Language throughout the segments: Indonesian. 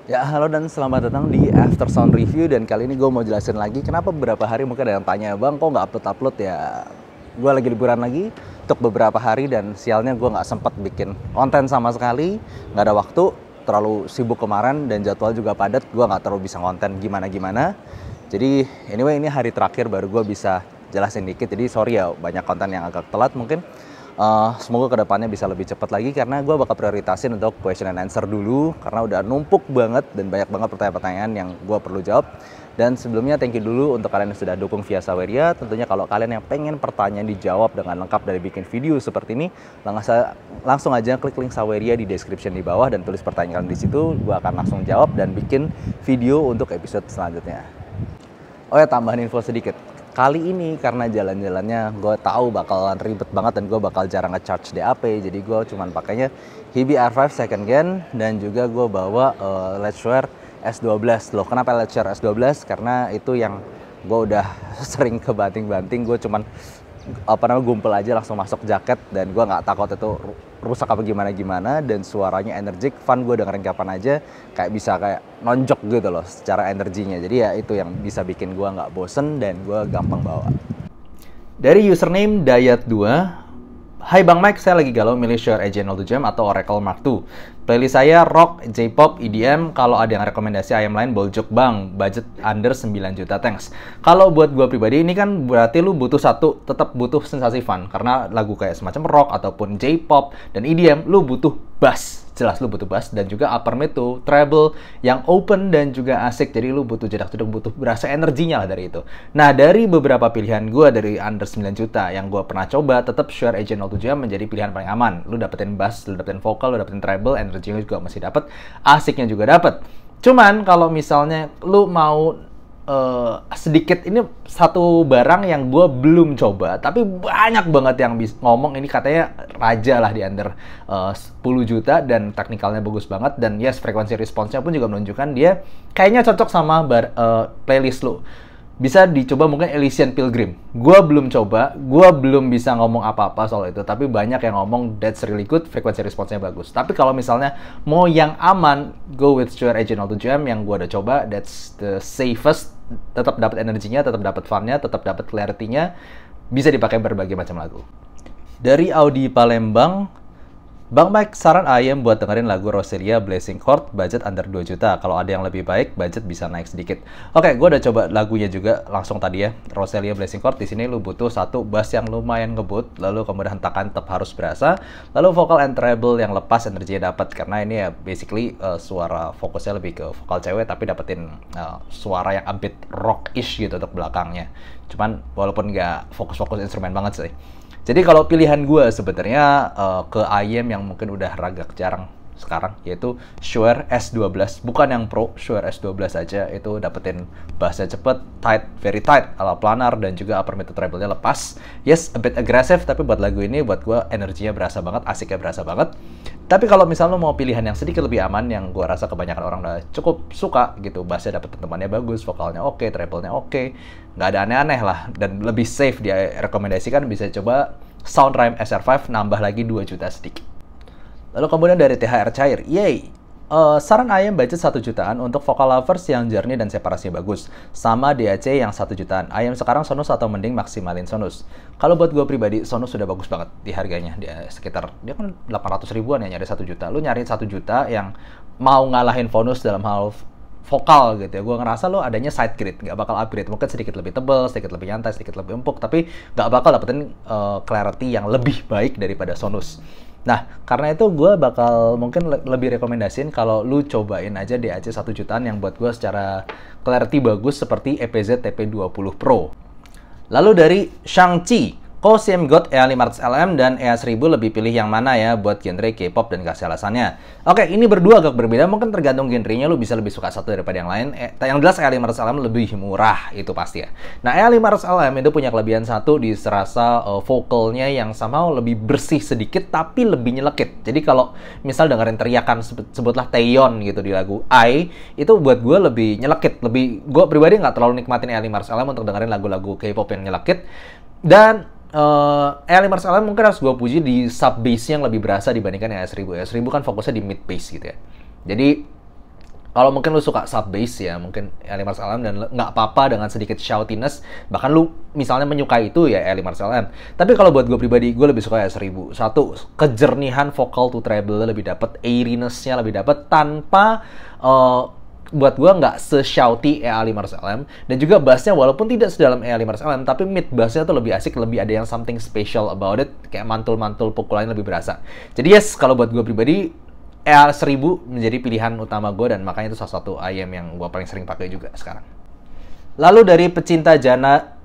Ya, halo dan selamat datang di After Sound Review. Dan kali ini gue mau jelasin lagi kenapa beberapa hari mungkin ada yang tanya, Bang, kok nggak upload-upload ya? Gue lagi liburan lagi untuk beberapa hari dan sialnya gue nggak sempet bikin konten sama sekali. Nggak ada waktu, terlalu sibuk kemarin dan jadwal juga padat. Gue nggak terlalu bisa konten gimana-gimana. Jadi anyway, ini hari terakhir baru gue bisa jelasin dikit. Jadi sorry ya, banyak konten yang agak telat mungkin. Semoga kedepannya bisa lebih cepat lagi karena gue bakal prioritasin untuk question and answer dulu karena udah numpuk banget dan banyak banget pertanyaan-pertanyaan yang gue perlu jawab. Dan sebelumnya thank you dulu untuk kalian yang sudah dukung via Saweria. Tentunya kalau kalian yang pengen pertanyaan dijawab dengan lengkap dari bikin video seperti ini, langsung aja klik link Saweria di description di bawah dan tulis pertanyaan kalian di situ. Gue akan langsung jawab dan bikin video untuk episode selanjutnya. Oh ya, tambahan info sedikit. Kali ini karena jalan-jalannya gue tahu bakalan ribet banget dan gue bakal jarang nge-charge DAP, jadi gue cuman pakainya Hibi R5 second gen dan juga gue bawa Letshware S12. Loh, kenapa Letshware S12? Karena itu yang gue udah sering kebanting-banting, gue cuman gumpel aja langsung masuk jaket dan gue nggak takut itu rusak apa gimana-gimana, dan suaranya energik, fun, gue dengerin kapan aja kayak bisa kayak nonjok gitu loh secara energinya. Jadi ya itu yang bisa bikin gue nggak bosen dan gue gampang bawa. Dari username Dayat2, hai Bang Mike, saya lagi galau milih Shure EJ02 atau Oracle Mark II. Playlist saya rock, J-pop, EDM. Kalau ada yang rekomendasi ayam lain, boljuk Bang. Budget under 9 juta, thanks. Kalau buat gue pribadi, ini kan berarti lu butuh tetap butuh sensasi fun. Karena lagu kayak semacam rock ataupun J-pop dan EDM, lu butuh bass. Jelas lu butuh bass dan juga upper mid tuh, treble yang open dan juga asik. Jadi lu butuh jedak-jeduk, butuh berasa energinya lah dari itu. Nah, dari beberapa pilihan gue dari under 9 juta yang gue pernah coba, tetap Shure EJ07 menjadi pilihan paling aman. Lu dapetin bass, lu dapetin vokal, lu dapetin treble, energinya juga masih dapet, asiknya juga dapet. Cuman kalau misalnya lu mau sedikit, ini satu barang yang gue belum coba tapi banyak banget yang ngomong ini katanya raja lah di under 10 juta dan teknikalnya bagus banget, dan yes, frekuensi responsnya pun juga menunjukkan dia kayaknya cocok sama playlist lu. Bisa dicoba mungkin Elysian Pilgrim. Gue belum coba, gue belum bisa ngomong apa-apa soal itu, tapi banyak yang ngomong that's really good, frekuensi responsnya bagus. Tapi kalau misalnya mau yang aman, go with Shure EJ07 yang gue udah coba, that's the safest. Tetap dapat energinya, tetap dapat funnya, tetap dapat clarity-nya, bisa dipakai berbagai macam lagu. Dari Audi Palembang, Bang Mike, saran ayam buat dengerin lagu Roselia Blessing Chord, budget under 2 juta. Kalau ada yang lebih baik, budget bisa naik sedikit. Oke, gue udah coba lagunya juga langsung tadi ya. Roselia Blessing Chord, di sini lu butuh satu bass yang lumayan ngebut, lalu kemudian hentakan tetap harus berasa, lalu vokal and treble yang lepas, energinya dapat. Karena ini ya basically suara fokusnya lebih ke vokal cewek, tapi dapetin suara yang a bit rock-ish gitu untuk belakangnya. Cuman walaupun nggak fokus-fokus instrumen banget sih. Jadi kalau pilihan gue sebenarnya ke IM yang mungkin udah ragak jarang sekarang, yaitu Shure S12, bukan yang Pro, Shure S12 aja. Itu dapetin bassnya cepet, tight, very tight, ala planar, dan juga upper mid treble-nya lepas. Yes, a bit aggressive, tapi buat lagu ini buat gue energinya berasa banget, asiknya berasa banget. Tapi kalau misalnya lo mau pilihan yang sedikit lebih aman, yang gue rasa kebanyakan orang udah cukup suka gitu, bassnya dapet temannya bagus, vokalnya oke, treble-nya oke, nggak ada aneh-aneh lah, dan lebih safe, dia rekomendasikan bisa coba Soundrhyme SR5, nambah lagi 2 juta sedikit. Lalu kemudian dari THR Cair, yay! Saran ayam budget 1 jutaan untuk vocal lovers yang jernih dan separasinya bagus, sama DAC yang 1 jutaan. Ayam sekarang Sonos atau mending maksimalin Sonos? Kalau buat gue pribadi, Sonos sudah bagus banget di harganya. Dia sekitar, dia kan 800 ribuan ya, nyari 1 juta. Lu nyari 1 juta yang mau ngalahin Fonus dalam hal vokal gitu ya. Gue ngerasa lo adanya side grade, nggak bakal upgrade. Mungkin sedikit lebih tebal, sedikit lebih nyantai, sedikit lebih empuk, tapi nggak bakal dapetin clarity yang lebih baik daripada Sonos. Nah, karena itu gue bakal mungkin lebih rekomendasiin kalau lu cobain aja DAC 1 jutaan yang buat gue secara clarity bagus seperti EPZ TP20 Pro. Lalu dari Shang-Chi, CM God EA500LM dan EA1000 lebih pilih yang mana ya buat genre K-pop dan kasih alasannya? Oke, ini berdua agak berbeda, mungkin tergantung genrenya, lu bisa lebih suka satu daripada yang lain. Yang jelas EA500LM lebih murah, itu pasti ya. Nah, EA500LM itu punya kelebihan satu, dirasa vokalnya yang somehow lebih bersih sedikit tapi lebih nyelekit. Jadi kalau misal dengerin teriakan sebutlah Taeyeon gitu di lagu I, itu buat gue lebih nyelekit, gue pribadi nggak terlalu nikmatin EA500LM untuk dengerin lagu-lagu K-pop yang nyelekit. Dan EA500LM mungkin harus gue puji di sub bass yang lebih berasa dibandingkan EA1000. EA1000 kan fokusnya di mid bass gitu ya. Jadi Kalau mungkin lu suka sub bass ya, mungkin Eli Marcel M dan nggak apa-apa dengan sedikit shoutiness, bahkan lu misalnya menyukai itu ya Eli Marcel M. Tapi kalau buat gue pribadi, gue lebih suka ya 1000. Satu, kejernihan vokal to treble lebih dapet, airiness-nya lebih dapet tanpa buat gue nggak se-shouty Ali Marcel M. Dan juga bassnya walaupun tidak sedalam Ali Marcel M, tapi mid bassnya tuh lebih asik, lebih ada yang something special about it, kayak mantul-mantul pukulannya lebih berasa. Jadi yes, kalau buat gue pribadi EL1000 menjadi pilihan utama gue, dan makanya itu salah satu IM yang gue paling sering pakai juga sekarang. Lalu dari pecinta janda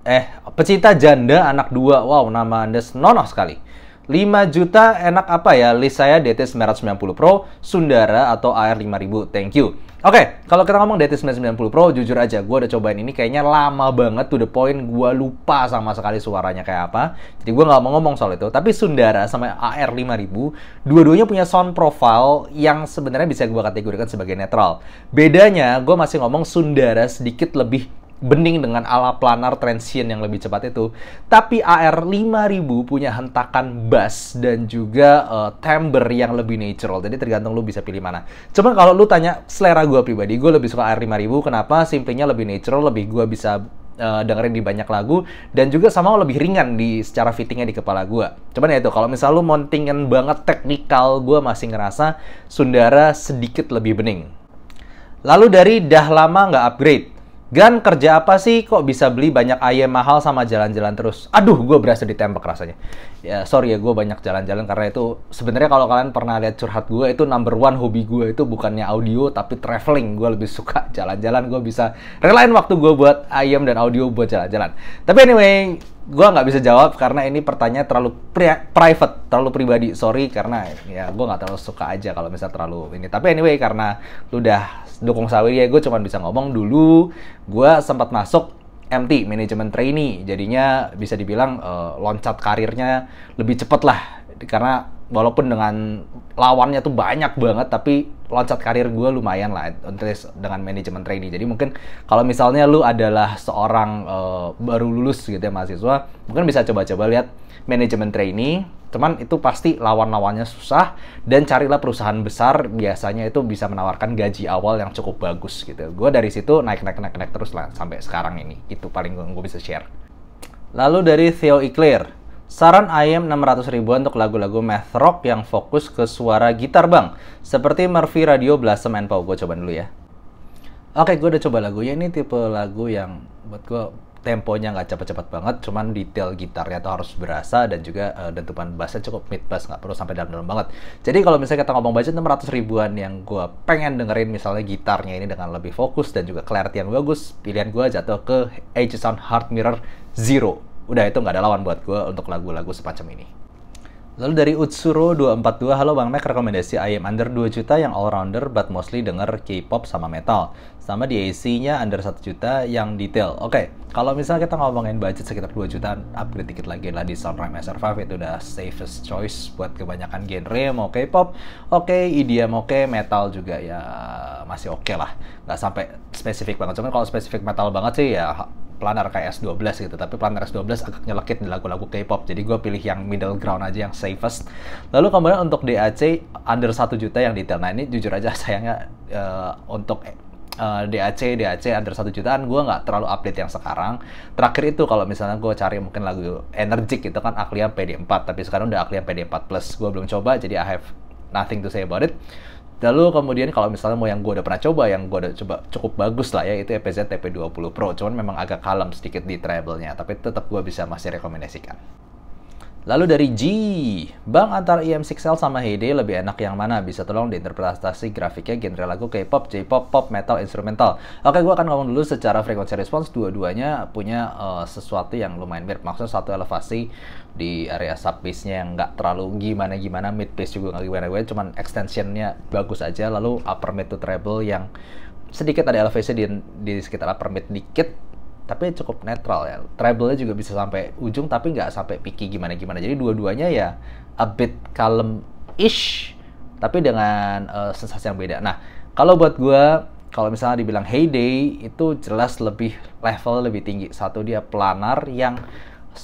anak 2, wow, nama Anda senonoh sekali. 5 juta enak apa ya? List saya DT990 Pro, Sundara atau AR5000. Thank you. Oke, kalau kita ngomong DT990 Pro, jujur aja, gue udah cobain ini kayaknya lama banget, to the point gue lupa sama sekali suaranya kayak apa. Jadi gue nggak mau ngomong soal itu. Tapi Sundara sama AR5000, dua-duanya punya sound profile yang sebenarnya bisa gue kategorikan sebagai netral. Bedanya, gue masih ngomong Sundara sedikit lebih bening dengan ala planar transient yang lebih cepat itu. Tapi AR5000 punya hentakan bass dan juga timbre yang lebih natural. Jadi tergantung lu bisa pilih mana. Cuman kalau lu tanya selera gue pribadi, gue lebih suka AR5000. Kenapa? Simplenya lebih natural, lebih gue bisa dengerin di banyak lagu, dan juga sama lebih ringan di secara fittingnya di kepala gue. Cuman ya itu, kalau misal lu montingin banget teknikal, gue masih ngerasa Sundara sedikit lebih bening. Lalu dari dah lama nggak upgrade. Gan, kerja apa sih kok bisa beli banyak IM mahal sama jalan-jalan terus? Aduh, gue berasa ditembak rasanya. Ya, sorry ya, gue banyak jalan-jalan karena itu sebenarnya kalau kalian pernah lihat curhat gue, itu number one hobi gue itu bukannya audio tapi traveling. Gue lebih suka jalan-jalan, gue bisa relain waktu gue buat IM dan audio buat jalan-jalan. Tapi anyway, gue nggak bisa jawab karena ini pertanyaan terlalu private, terlalu pribadi. Sorry, karena ya gue nggak terlalu suka aja kalau misal terlalu ini. Tapi anyway, karena lu udah dukung sawi ya, gue cuma bisa ngomong dulu. Gue sempat masuk MT, Management Trainee. Jadinya bisa dibilang loncat karirnya lebih cepet lah. Karena walaupun dengan lawannya tuh banyak banget, tapi loncat karir gue lumayan lah dengan Management Trainee. Jadi mungkin kalau misalnya lu adalah seorang baru lulus gitu ya, mahasiswa, mungkin bisa coba-coba lihat Management Trainee. Cuman itu pasti lawan-lawannya susah, dan carilah perusahaan besar, biasanya itu bisa menawarkan gaji awal yang cukup bagus gitu. Gue dari situ naik terus lah sampai sekarang ini. Itu paling gue bisa share. Lalu dari Theo Eclair, saran IM 600 ribuan untuk lagu-lagu math rock yang fokus ke suara gitar bang, seperti Murphy Radio, Blossom and Pau. Gue coba dulu ya. Oke, gue udah coba lagunya. Ini tipe lagu yang buat gue temponya nggak cepet-cepet banget, cuman detail gitarnya tuh harus berasa, dan juga dentuman bassnya cukup mid bass, nggak perlu sampai dalam-dalam banget. Jadi kalau misalnya kita ngomong budget 600 ribuan yang gue pengen dengerin misalnya gitarnya ini dengan lebih fokus dan juga clarity yang bagus, pilihan gue jatuh ke Aegisound Heart Mirror Zero. Udah, itu nggak ada lawan buat gue untuk lagu-lagu semacam ini. Lalu dari Utsuro 242, halo Bang Mac, rekomendasi IM under 2 juta yang all-rounder but mostly denger K-pop sama metal. Sama di AC-nya under 1 juta yang detail. Oke, kalau misalnya kita ngomongin budget sekitar 2 jutaan, upgrade dikit lagi lah di Soundrhyme SR5, itu udah safest choice buat kebanyakan genre. Mau K-pop, oke, EDM oke, metal juga ya masih oke lah. Nggak sampai spesifik banget, cuman kalau spesifik metal banget sih ya Planar kayak S12 gitu, tapi Planar S12 agak nyelekit di lagu-lagu K-pop, jadi gue pilih yang middle ground aja, yang safest. Lalu kemudian untuk DAC under 1 juta yang detail. Nah ini jujur aja sayangnya untuk DAC under 1 jutaan gue nggak terlalu update yang sekarang. Terakhir itu kalau misalnya gue cari mungkin lagu energik itu kan Akliam PD4, tapi sekarang udah Akliam PD4 Plus. Gue belum coba, jadi I have nothing to say about it. Lalu kemudian kalau misalnya mau yang gue udah pernah coba, yang gue udah coba cukup bagus lah ya, itu EPZ TP20 Pro. Cuman memang agak kalem sedikit di treble-nya, tapi tetap gue bisa masih rekomendasikan. Lalu dari G, Bang, antara EM6L sama Heyday lebih enak yang mana? Bisa tolong diinterpretasi grafiknya, genre lagu K-pop, J-pop, pop, metal, instrumental. Oke, gue akan ngomong dulu secara frequency response. Dua-duanya punya sesuatu yang lumayan mirip. Maksudnya satu elevasi di area sub bass-nya yang nggak terlalu gimana-gimana, mid bass juga nggak gimana-gimana, cuman extension-nya bagus aja. Lalu upper mid to treble yang sedikit ada elevasi di sekitar upper mid dikit, tapi cukup netral ya. Treble-nya juga bisa sampai ujung, tapi nggak sampai picky gimana-gimana. Jadi dua-duanya ya a bit kalem-ish, tapi dengan sensasi yang beda. Nah, kalau buat gue, kalau misalnya dibilang Heyday, itu jelas lebih level lebih tinggi. Satu, dia planar yang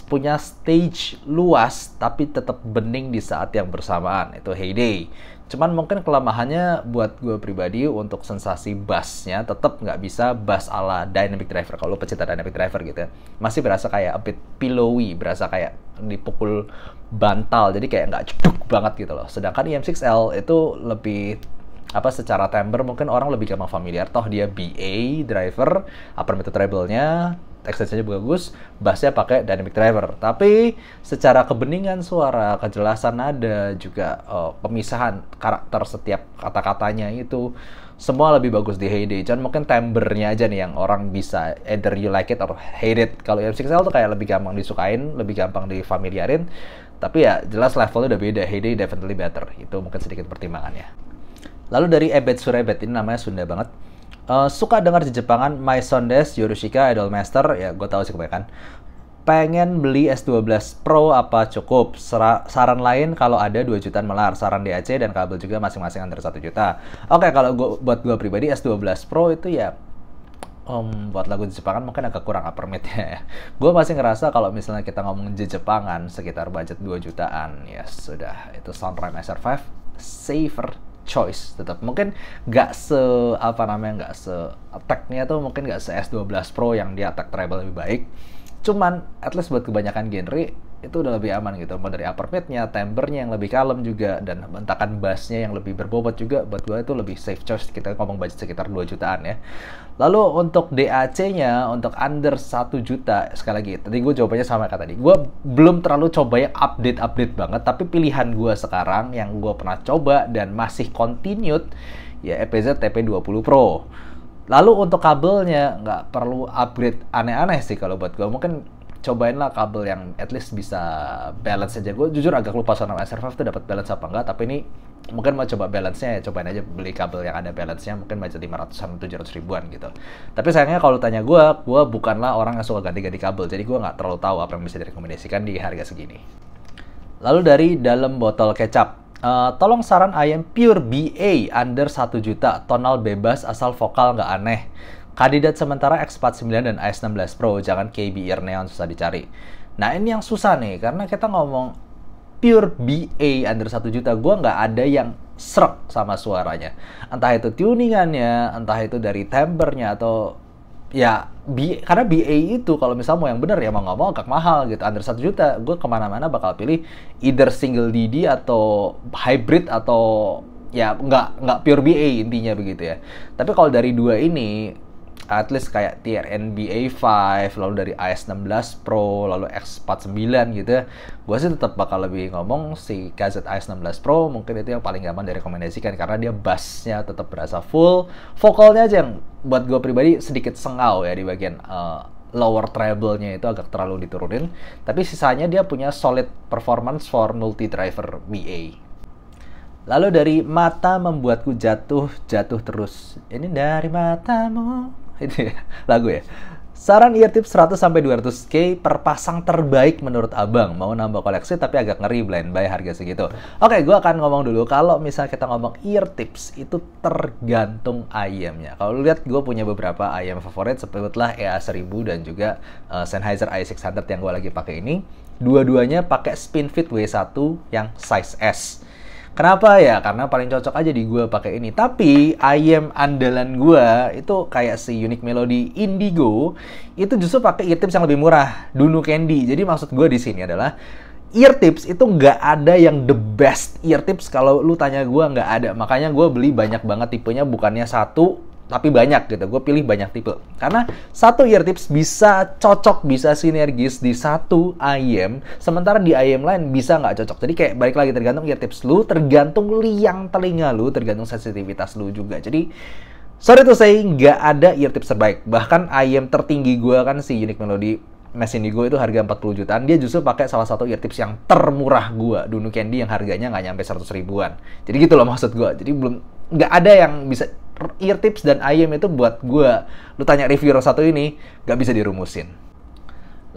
punya stage luas, tapi tetap bening di saat yang bersamaan. Itu Heyday. Cuman mungkin kelemahannya buat gue pribadi untuk sensasi bassnya tetap nggak bisa bass ala dynamic driver. Kalau pecinta dynamic driver gitu ya, masih berasa kayak a bit pillowy, berasa kayak dipukul bantal, jadi kayak nggak ceduk banget gitu loh. Sedangkan EM6L itu lebih secara timbre mungkin orang lebih gampang familiar, toh dia BA driver, upper mid treble-nya extensionnya bagus, bassnya pakai dynamic driver. Tapi secara kebeningan suara, kejelasan nada, juga pemisahan karakter setiap kata-katanya itu semua lebih bagus di Heyday. Cuman mungkin timbre-nya aja nih yang orang bisa either you like it or hate it. Kalau EM6L tuh kayak lebih gampang disukain, lebih gampang difamiliarin. Tapi ya jelas levelnya udah beda, Heyday definitely better. Itu mungkin sedikit pertimbangannya. Lalu dari Ebet Surebet, ini namanya Sunda banget. Suka dengar di Jepangan, My Sondes, Yorushika, Idolmaster, ya gue tahu sih kebanyakan. Pengen beli S12 Pro apa cukup? Saran lain kalau ada 2 jutaan melar, saran DAC dan kabel juga masing-masing under 1 juta. Oke, kalau buat gue pribadi S12 Pro itu ya buat lagu di Jepangan mungkin agak kurang upper mid ya. Gue masih ngerasa kalau misalnya kita ngomong di Jepangan sekitar budget 2 jutaan, ya sudah, itu Soundrhyme SR5 safer choice. Tetap mungkin nggak attack-nya tuh mungkin nggak se S12 Pro yang dia attack treble lebih baik. Cuman at least buat kebanyakan genre itu udah lebih aman gitu. Mau dari upper mid-nya, timbre-nya yang lebih kalem juga, dan bentakan bass-nya yang lebih berbobot juga, buat gue itu lebih safe choice. Kita ngomong budget sekitar 2 jutaan ya. Lalu untuk DAC-nya, untuk under 1 juta, sekali lagi, tadi gue jawabannya sama kayak tadi. Gue belum terlalu coba ya update banget, tapi pilihan gue sekarang yang gue pernah coba dan masih continued, ya EPZ TP20 Pro. Lalu untuk kabelnya, nggak perlu upgrade aneh-aneh sih kalau buat gue. Mungkin cobainlah kabel yang at least bisa balance aja. Gue jujur agak lupa soal SR5 tuh dapat balance apa enggak, tapi ini mungkin mau coba balance-nya ya, cobain aja beli kabel yang ada balance-nya, mungkin budget 500-an 700 ribuan gitu. Tapi sayangnya kalau tanya gue bukanlah orang yang suka ganti-ganti kabel, jadi gue nggak terlalu tahu apa yang bisa direkomendasikan di harga segini. Lalu dari dalam botol kecap, tolong saran ayam pure BA under 1 juta, tonal bebas asal vokal nggak aneh. Kandidat sementara X49 dan AS16 Pro, jangan KB Ear Neon, susah dicari. Nah ini yang susah nih, karena kita ngomong pure BA under 1 juta, gue nggak ada yang srek sama suaranya. Entah itu tuningannya, entah itu dari timbre-nya, atau ya karena BA itu kalau misalnya mau yang bener ya mau nggak mau agak mahal gitu. Under 1 juta, gue kemana-mana bakal pilih either single DD atau hybrid, atau ya nggak pure BA intinya begitu ya. Tapi kalau dari dua ini, at least kayak TRN BA5, lalu dari AS16 Pro, lalu X49 gitu ya, gue sih tetap bakal lebih ngomong si KZ AS16 Pro, mungkin itu yang paling gampang direkomendasikan karena dia bassnya tetap berasa full, vokalnya aja yang buat gue pribadi sedikit sengau ya di bagian lower treble-nya itu agak terlalu diturunin, tapi sisanya dia punya solid performance for multi driver BA. Lalu dari mata membuatku jatuh terus. Ini dari matamu. Itu ya, lagu ya. Saran ear tips 100-200k per pasang terbaik menurut abang. Mau nambah koleksi tapi agak ngeri blind buy harga segitu. Oke, gue akan ngomong dulu. Kalau misalnya kita ngomong ear tips, itu tergantung IM-nya. Kalau lu lihat, gue punya beberapa IM favorit, sebutlah EA1000 dan juga Sennheiser i600 yang gue lagi pakai ini. Dua-duanya pakai SpinFit W1 yang size S. Kenapa ya? Karena paling cocok aja di gue pakai ini. Tapi IM andalan gue itu kayak si Unique Melody Indigo itu justru pakai ear tips yang lebih murah, Dunu Candy. Jadi maksud gue di sini adalah ear tips itu nggak ada yang the best ear tips. Kalau lu tanya gue, nggak ada. Makanya gue beli banyak banget tipenya, bukannya satu tapi banyak gitu. Gue pilih banyak tipe karena satu ear tips bisa cocok, bisa sinergis di satu IM, sementara di IM lain bisa nggak cocok. Jadi kayak balik lagi, tergantung ear tips lu, tergantung liang telinga lu, tergantung sensitivitas lu juga. Jadi sorry to say, nggak ada ear tips terbaik. Bahkan IM tertinggi gue kan si Unique Melody Mesh Indigo itu harga 40 jutaan, dia justru pakai salah satu ear tips yang termurah gue, Dunu Candy, yang harganya nggak nyampe 100 ribuan. Jadi gitu loh maksud gue. Jadi nggak ada yang bisa ear tips dan IM itu buat gue. Lu tanya reviewer satu ini, nggak bisa dirumusin.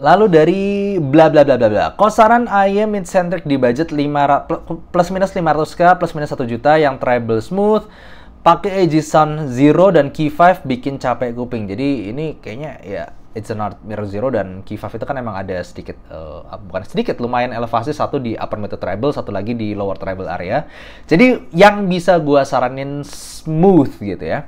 Lalu dari bla bla bla bla bla. Kosaran IM mid-centric di budget plus minus 500k plus minus 1 juta yang treble smooth, pakai AG Sound Zero dan Key 5 bikin capek kuping. Jadi ini kayaknya ya It's a Not Mirror Zero dan Key 5 itu kan emang ada sedikit, bukan sedikit, lumayan elevasi, satu di upper mid treble, satu lagi di lower treble area. Jadi yang bisa gue saranin smooth gitu ya,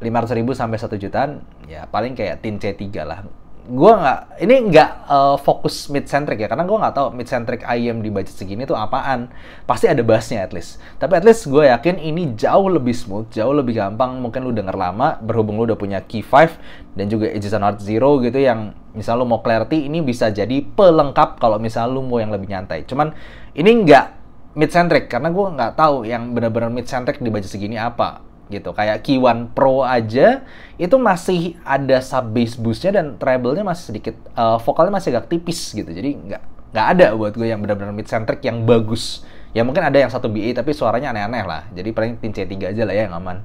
500.000 sampai 1 jutaan, ya paling kayak Tin C3 lah. Gue nggak fokus mid-centric ya, karena gue nggak tahu mid-centric IEM di budget segini tuh apaan. Pasti ada bassnya at least. Tapi at least gue yakin ini jauh lebih smooth, jauh lebih gampang. Mungkin lu denger lama, berhubung lu udah punya Key 5 dan juga It's a Not Zero gitu, yang misal lu mau clarity, ini bisa jadi pelengkap kalau misal lu mau yang lebih nyantai. Cuman ini nggak mid-centric, karena gue nggak tahu yang benar-benar mid-centric di budget segini apa. Gitu, kayak Key 1 Pro aja itu masih ada sub bass boostnya dan treble-nya masih sedikit, vokalnya masih agak tipis gitu, jadi nggak ada buat gue yang benar-benar mid-centric yang bagus. Ya mungkin ada yang 1 BA tapi suaranya aneh-aneh lah, jadi paling Tin C3 aja lah ya yang aman.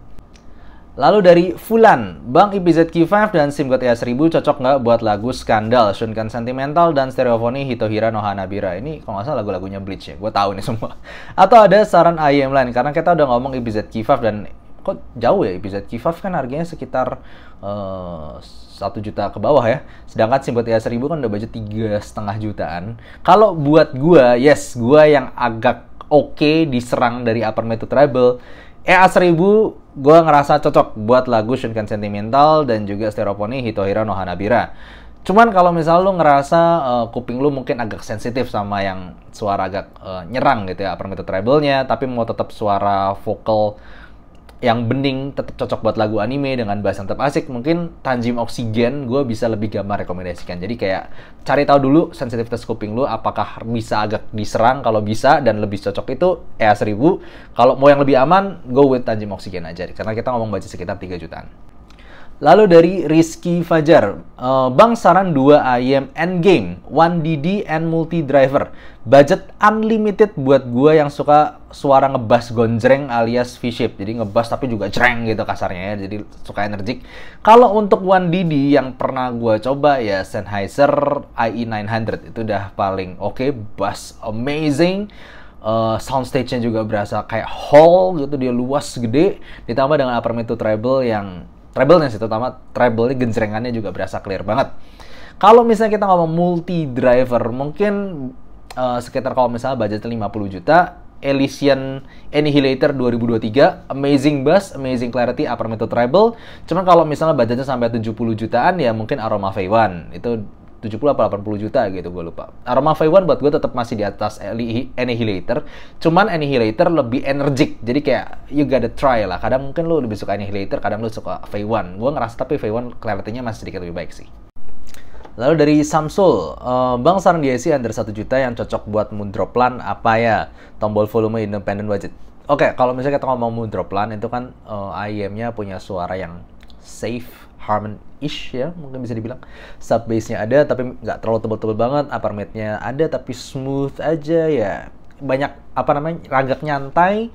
Lalu dari Fulan, Bang IPZ Q5 dan SIM God EA1000 cocok nggak buat lagu Skandal, Shunkan Sentimental, dan Stereophony Hitohira no Hanabira? Ini kalau nggak salah lagu-lagunya Bleach ya, gue tahu nih semua. Atau ada saran IEM lain, karena kita udah ngomong IPZ Q5 dan kok jauh ya, IPZ Q5 kan harganya sekitar 1 juta ke bawah ya. Sedangkan SIM God EA1000 kan udah budget 3,5 jutaan. Kalau buat gua, yes, gua yang agak oke diserang dari upper mid to treble, EA1000 gua ngerasa cocok buat lagu Shunkan Sentimental dan juga Stereophony Hitohira no Hanabira. Cuman kalau misal lu ngerasa kuping lu mungkin agak sensitif sama yang suara agak nyerang gitu ya, upper mid to treble-nya, tapi mau tetap suara vokal yang bening, tetap cocok buat lagu anime dengan bass yang tetap asik, mungkin Tanjim Oxygen gue bisa lebih gampang rekomendasikan. Jadi kayak cari tahu dulu sensitivitas kuping lu, apakah bisa agak diserang. Kalau bisa dan lebih cocok itu EA1000. Kalau mau yang lebih aman, go with Tanjim Oxygen aja, karena kita ngomong budget sekitar 3 jutaan. Lalu dari Rizky Fajar, Bang saran 2 IEM Endgame, 1DD and multi driver. Budget unlimited buat gua yang suka suara ngebass gonjreng alias V-shape. Jadi ngebass tapi juga jreng gitu kasarnya ya, jadi suka energik. Kalau untuk 1DD yang pernah gua coba ya Sennheiser IE900, itu udah paling oke, bass amazing. Soundstage-nya juga berasa kayak hall gitu, dia luas, gede. Ditambah dengan upper mid to treble yang treble-nya sih, terutama treble-nya genjrengannya juga berasa clear banget. Kalau misalnya kita ngomong multi driver, mungkin sekitar kalau misalnya budget 50 juta, Elysian Annihilator 2023, amazing bass, amazing clarity, upper mid to treble. Cuman kalau misalnya budgetnya sampai 70 jutaan ya mungkin Aroma V1, itu 70 apa 80 juta gitu, gue lupa. Aroma V1 buat gue tetap masih di atas Annihilator, cuman Annihilator lebih energik, jadi kayak you gotta try lah. Kadang mungkin lu lebih suka Annihilator, kadang lu suka V1. Gue ngerasa tapi V1 clarity-nya masih sedikit lebih baik sih. Lalu dari Samsul, Bang saran DSC under 1 juta yang cocok buat Moondroplan apa ya? Tombol volume independent budget. Oke, kalau misalnya kita ngomong Moondroplan itu kan IEM-nya punya suara yang safe, harmon-ish ya, mungkin bisa dibilang. Sub bass-nya ada tapi nggak terlalu tebal-tebal banget, upper mid-nya ada tapi smooth aja ya. Banyak agak nyantai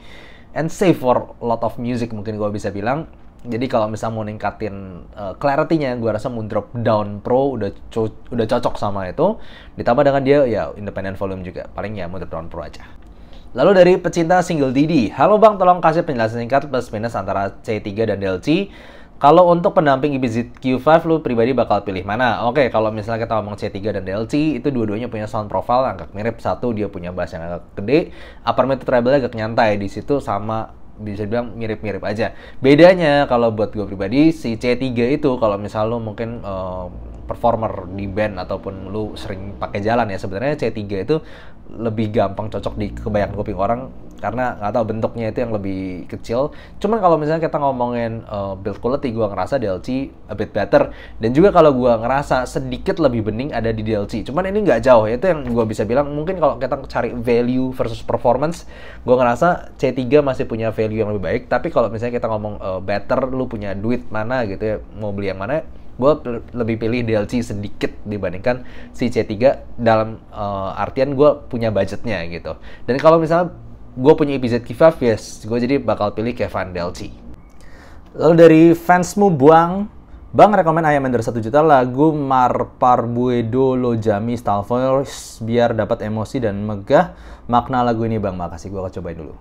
and safe for a lot of music mungkin gue bisa bilang. Jadi kalau misalnya mau ningkatin clarity-nya, gue rasa Moondrop Down Pro udah cocok sama itu. Ditambah dengan dia ya independent volume juga, paling ya Moondrop Down Pro aja. Lalu dari pecinta single DD, halo Bang, tolong kasih penjelasan singkat plus minus antara C3 dan DLC. Kalau untuk pendamping IPZ Q5, lu pribadi bakal pilih mana? Oke, kalau misalnya kita ngomong C3 dan DLC, itu dua-duanya punya sound profile agak mirip. Satu, dia punya bass yang agak gede, upper mid treble agak nyantai. Di situ sama, bisa bilang mirip-mirip aja. Bedanya kalau buat gue pribadi, si C3 itu kalau misal lu mungkin performer di band ataupun lu sering pakai jalan ya, sebenarnya C3 itu lebih gampang cocok di kebanyakan kuping orang karena nggak tahu bentuknya itu yang lebih kecil. Cuman kalau misalnya kita ngomongin build quality, gue ngerasa DLC a bit better, dan juga kalau gue ngerasa sedikit lebih bening ada di DLC. Cuman ini nggak jauh, itu yang gue bisa bilang. Mungkin kalau kita cari value versus performance, gue ngerasa C3 masih punya value yang lebih baik. Tapi kalau misalnya kita ngomong better, lu punya duit mana gitu ya, mau beli yang mana, gue lebih pilih DLC sedikit dibandingkan si C3 dalam artian gue punya budgetnya gitu. Dan kalau misalnya gue punya IPZ Q5, yes, gue jadi bakal pilih Kevan DLC. Lalu dari fansmu Buang, Bang rekomen Ayam Ender 1 juta lagu Marparbuedo Lojami Style Voice biar dapat emosi dan megah. Makna lagu ini Bang, makasih, gue akan cobain dulu.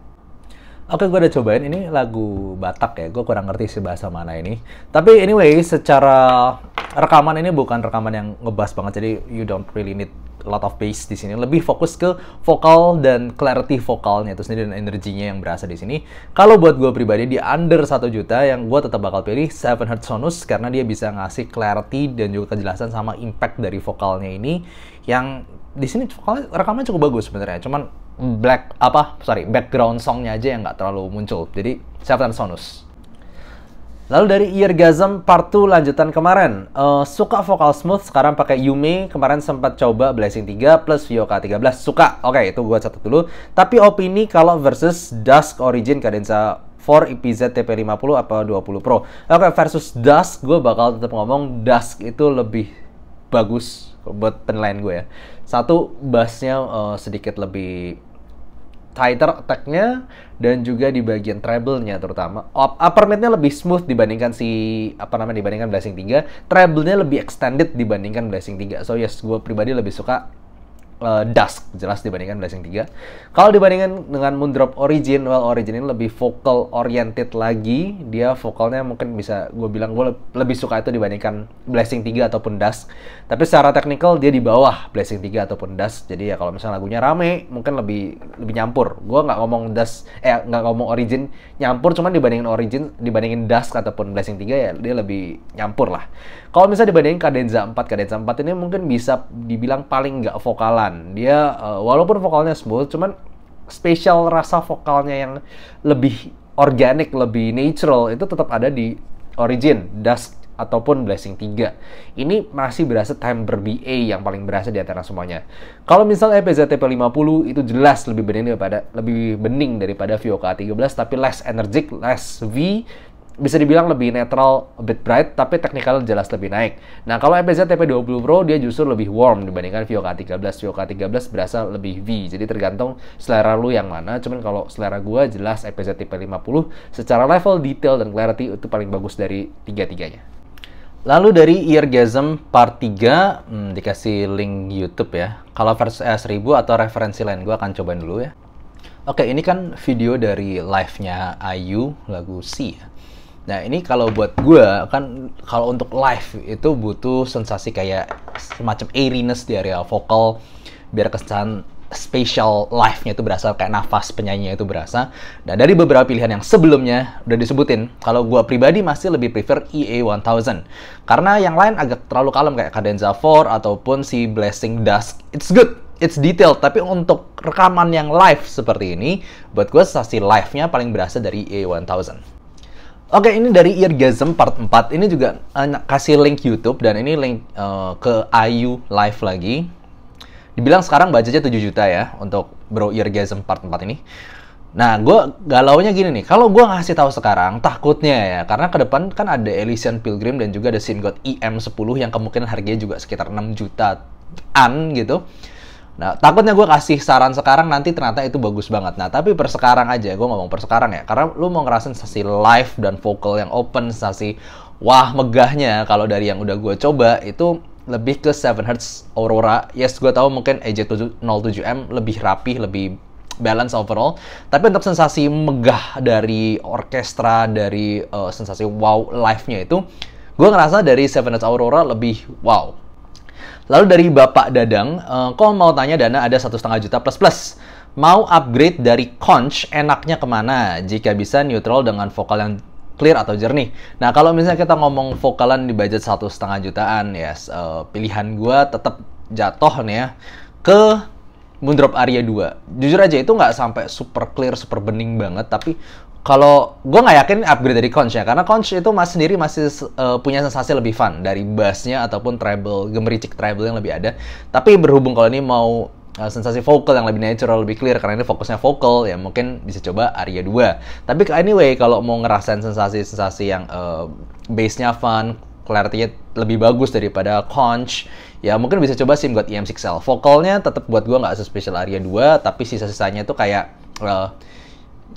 Oke, gue udah cobain, ini lagu Batak ya, gue kurang ngerti sih bahasa mana ini. Tapi anyway, secara rekaman ini bukan rekaman yang ngebass banget, jadi you don't really need a lot of bass di sini. Lebih fokus ke vokal dan clarity vokalnya itu sendiri dan energinya yang berasa di sini. Kalau buat gue pribadi di under 1 juta yang gue tetap bakal pilih 7Hz Sonus karena dia bisa ngasih clarity dan juga kejelasan sama impact dari vokalnya ini yang di sini rekamannya cukup bagus sebenarnya. Cuman background songnya aja yang nggak terlalu muncul. Jadi 7Hz Sonus. Lalu dari Eargasm Part 2 lanjutan kemarin, suka vokal smooth, sekarang pakai Yume, kemarin sempat coba Blessing 3 plus Vyoka 13, suka. Oke, itu gue catat dulu. Tapi opini kalau versus Dusk Origin Cadenza 4 EPZ TP50 apa 20 Pro. Oke, versus Dusk, gue bakal tetap ngomong Dusk itu lebih bagus buat penilaian gue ya. Satu, bassnya sedikit lebih tighter attack-nya dan juga di bagian treble-nya terutama. Upper mid-nya lebih smooth dibandingkan dibandingkan Blessing 3. Treble-nya lebih extended dibandingkan Blessing 3. So yes, gue pribadi lebih suka Dusk jelas dibandingkan Blessing 3. Kalau dibandingkan dengan Moondrop Origin, Origin ini lebih vocal oriented lagi. Dia vokalnya mungkin bisa gue bilang gue lebih suka itu dibandingkan Blessing 3 ataupun Dusk. Tapi secara technical dia di bawah Blessing 3 ataupun Dusk. Jadi ya kalau misalnya lagunya rame mungkin lebih nyampur. Gue nggak ngomong Origin nyampur, cuman dibandingin Dusk ataupun Blessing 3 ya dia lebih nyampur lah. Kalau misalnya dibandingin Cadenza 4 ini mungkin bisa dibilang paling nggak vokalan. Dia walaupun vokalnya smooth, cuman spesial rasa vokalnya yang lebih organik, lebih natural itu tetap ada di Origin, Dusk ataupun Blessing 3. Ini masih berasa timbre BA yang paling berasa di antara semuanya. Kalau misalnya EPZ TP50 itu jelas lebih bening daripada Vyoka 13 tapi less energetic, less V. Bisa dibilang lebih netral, a bit bright, tapi technical jelas lebih naik. Nah, kalau EPZ TP20 Pro, dia justru lebih warm dibandingkan Vyoka 13. Vyoka 13 berasa lebih V, jadi tergantung selera lu yang mana. Cuman kalau selera gua jelas EPZ TP50, secara level, detail, dan clarity itu paling bagus dari tiga-tiganya. Lalu dari Eargasm Part 3, dikasih link YouTube ya. Kalau versi 1000 atau referensi lain, gua akan cobain dulu ya. Oke, ini kan video dari live-nya IU, lagu C ya. Nah ini kalau buat gue kan kalau untuk live itu butuh sensasi kayak semacam airiness di area vokal biar kesan spatial live-nya itu berasa kayak nafas penyanyinya itu berasa. Nah dari beberapa pilihan yang sebelumnya udah disebutin, kalau gue pribadi masih lebih prefer EA1000 karena yang lain agak terlalu kalem kayak Cadenza 4 ataupun si Blessing Dusk. It's good, it's detailed, tapi untuk rekaman yang live seperti ini buat gue sensasi live-nya paling berasa dari EA1000. Oke, ini dari Eargasm Part 4. Ini juga kasih link YouTube dan ini link ke IU live lagi. Dibilang sekarang budgetnya 7 juta ya untuk Bro Eargasm Part 4 ini. Nah, gue galaunya gini nih. Kalau gue ngasih tahu sekarang, takutnya ya. Karena ke depan kan ada Elysian Pilgrim dan juga ada Syngot EM10 yang kemungkinan harganya juga sekitar 6 jutaan gitu. Nah, takutnya gue kasih saran sekarang nanti ternyata itu bagus banget. Nah, tapi per sekarang aja, gue ngomong per sekarang ya. Karena lu mau ngerasain sensasi live dan vokal yang open, sensasi wah megahnya. Kalau dari yang udah gue coba, itu lebih ke 7Hz Aurora. Yes, gue tahu mungkin EJ07M lebih rapih, lebih balance overall. Tapi untuk sensasi megah dari orkestra, dari sensasi wow live-nya itu, gue ngerasa dari 7Hz Aurora lebih wow. Lalu dari Bapak Dadang, kok mau tanya dana ada 1,5 juta plus. Mau upgrade dari conch, enaknya kemana? Jika bisa neutral dengan vokal yang clear atau jernih. Nah, kalau misalnya kita ngomong vokalan di budget 1,5 jutaan, yes, pilihan gue tetap jatuh nih ya, ke Moondrop Aria 2. Jujur aja itu nggak sampai super clear, super bening banget, tapi kalau gue nggak yakin upgrade dari conch ya, karena conch itu sendiri masih punya sensasi lebih fun dari bassnya ataupun treble, gemericik treble yang lebih ada. Tapi berhubung kalau ini mau sensasi vokal yang lebih natural, lebih clear, karena ini fokusnya vokal, ya mungkin bisa coba Aria 2. Tapi anyway, kalau mau ngerasain sensasi-sensasi yang bassnya fun, clarity-nya lebih bagus daripada conch, ya mungkin bisa coba Syngot EM6L. Vokalnya tetap buat gue nggak sespesial Aria 2, tapi sisa-sisanya tuh kayak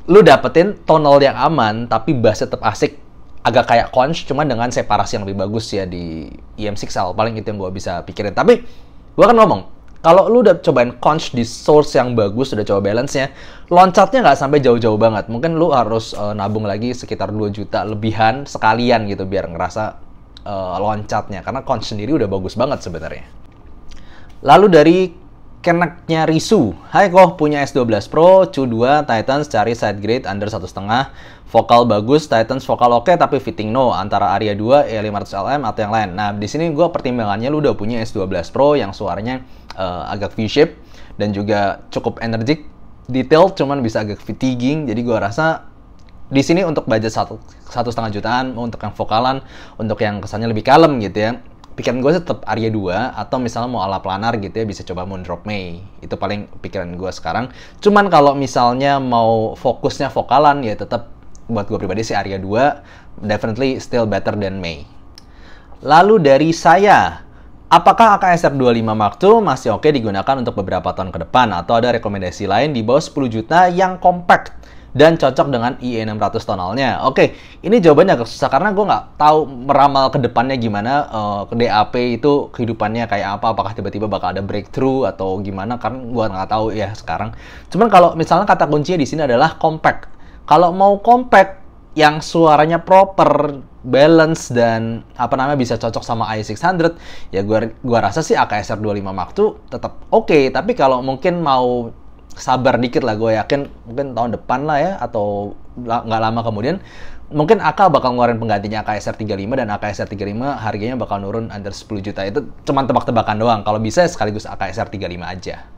lu dapetin tonal yang aman, tapi bass tetap asik, agak kayak conch, cuma dengan separasi yang lebih bagus ya di EM6L. Paling itu yang gue bisa pikirin. Tapi gue kan ngomong, kalau lu udah cobain conch di source yang bagus, udah coba balance-nya, loncatnya nggak sampai jauh-jauh banget. Mungkin lu harus nabung lagi sekitar 2 juta lebihan sekalian gitu, biar ngerasa loncatnya, karena Conch sendiri udah bagus banget sebenarnya. Lalu dari keneknya Risu, hai kok punya S12 Pro, Cu2, Titans cari side grade under 1,5, vokal bagus, Titans vokal oke tapi fitting no, antara Aria 2, E500LM atau yang lain. Nah di sini gue pertimbangannya lu udah punya S12 Pro yang suaranya agak V-shape dan juga cukup energik, detail, cuman bisa agak fatiguing. Jadi gue rasa di sini untuk budget 1,5 jutaan, untuk yang vokalan, untuk yang kesannya lebih kalem gitu ya, pikiran gue tetap Aria 2, atau misalnya mau ala planar gitu ya, bisa coba Moondrop May. Itu paling pikiran gue sekarang. Cuman kalau misalnya mau fokusnya vokalan, ya tetap buat gue pribadi sih Aria 2, definitely still better than May. Lalu dari saya, apakah AKSR 25 Mark II masih oke digunakan untuk beberapa tahun ke depan, atau ada rekomendasi lain di bawah 10 juta yang compact dan cocok dengan IE600 tonalnya? Oke, ini jawabannya agak susah karena gue nggak tahu meramal ke depannya gimana, ke DAP itu kehidupannya kayak apa, apakah tiba-tiba bakal ada breakthrough atau gimana, karena gue nggak tahu ya sekarang. Cuman kalau misalnya kata kuncinya di sini adalah compact. Kalau mau compact yang suaranya proper, balance, dan bisa cocok sama i600, ya gua rasa sih AKSR 25 Mark II tetap oke. Tapi kalau mungkin mau sabar dikit lah, gue yakin mungkin tahun depan lah ya, atau nggak lama kemudian, mungkin AK bakal ngeluarin penggantinya AKSR 35, dan AKSR 35 harganya bakal nurun under 10 juta. Itu cuma tebak-tebakan doang. Kalau bisa sekaligus AKSR 35 aja.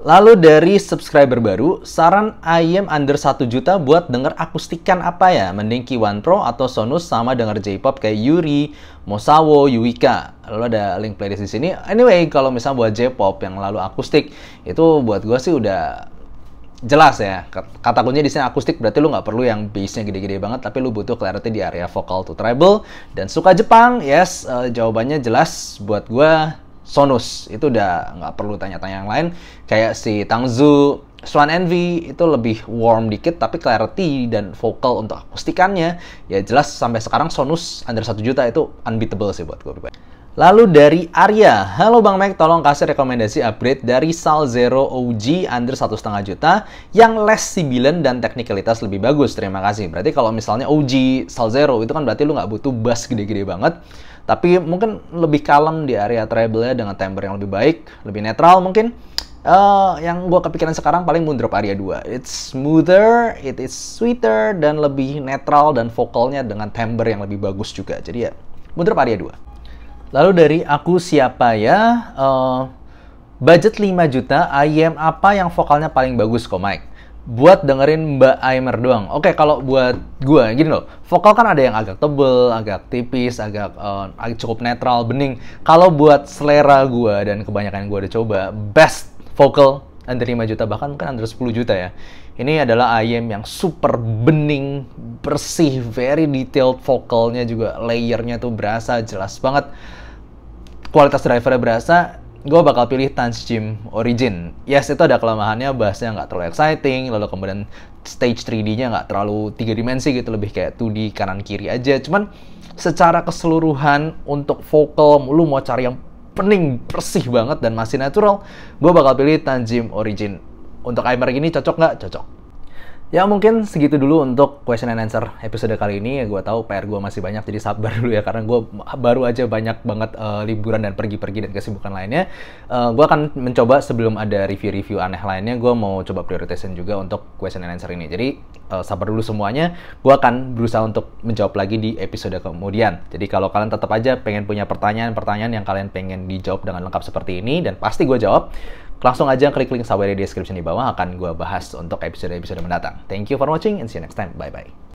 Lalu dari subscriber baru, saran IEM under 1 juta buat denger akustikan apa ya? Mending K1 Pro atau Sonus sama denger J-pop kayak Yuri, Mosawo, Yuika. Lalu ada link playlist di sini. Anyway, kalau misalnya buat J-pop yang lalu akustik, itu buat gue sih udah jelas ya. Kata kuncinya di sini akustik, berarti lu nggak perlu yang bass-nya gede-gede banget, tapi lu butuh clarity di area vocal to treble. Dan suka Jepang, yes, jawabannya jelas buat gue Sonus. Itu udah nggak perlu tanya-tanya yang lain. Kayak si Tangzu, Swan Envy itu lebih warm dikit, tapi clarity dan vokal untuk akustikannya ya jelas sampai sekarang Sonus under 1 juta itu unbeatable sih buat gue pribadi. Lalu dari Arya, halo Bang Mac, tolong kasih rekomendasi upgrade dari Sal Zero OG under 1,5 juta yang less sibilan dan teknikalitas lebih bagus. Terima kasih. Berarti kalau misalnya OG Sal Zero itu kan berarti lu nggak butuh bass gede-gede banget, tapi mungkin lebih kalem di area treble-nya dengan timbre yang lebih baik, lebih netral mungkin. Yang gue kepikiran sekarang paling Moondrop Aria 2. It's smoother, it is sweeter, dan lebih netral, dan vokalnya dengan timbre yang lebih bagus juga. Jadi ya, Moondrop Aria 2. Lalu dari aku siapa ya? Budget 5 juta, IEM apa yang vokalnya paling bagus kok Mike? Buat dengerin Mbak Aimer doang. Oke, kalau buat gue gini loh, vokal kan ada yang agak tebel, agak tipis, agak cukup netral, bening. Kalau buat selera gue dan kebanyakan gue udah coba, best vocal under 5 juta, bahkan mungkin under 10 juta ya. Ini adalah IEM yang super bening, bersih, very detailed, vokalnya juga layernya tuh berasa, jelas banget. Kualitas drivernya berasa. Gue bakal pilih Tanzim Origin. Yes, itu ada kelemahannya, bassnya nggak terlalu exciting, lalu kemudian stage 3D-nya nggak terlalu 3 dimensi gitu, lebih kayak 2D kanan-kiri aja. Cuman secara keseluruhan untuk vokal, lu mau cari yang pening, bersih banget, dan masih natural, gue bakal pilih Tanzim Origin. Untuk Aimer ini cocok nggak? Cocok. Ya mungkin segitu dulu untuk question and answer episode kali ini. Ya gue tahu PR gue masih banyak, jadi sabar dulu ya, karena gue baru aja banyak banget liburan dan pergi-pergi dan kesibukan lainnya. Gue akan mencoba sebelum ada review-review aneh lainnya, gue mau coba prioritasin juga untuk question and answer ini. Jadi sabar dulu semuanya, gue akan berusaha untuk menjawab lagi di episode kemudian. Jadi kalau kalian tetap aja pengen punya pertanyaan-pertanyaan yang kalian pengen dijawab dengan lengkap seperti ini, dan pasti gue jawab, langsung aja klik link Sawery di description di bawah, akan gue bahas untuk episode-episode mendatang. Thank you for watching and see you next time. Bye-bye.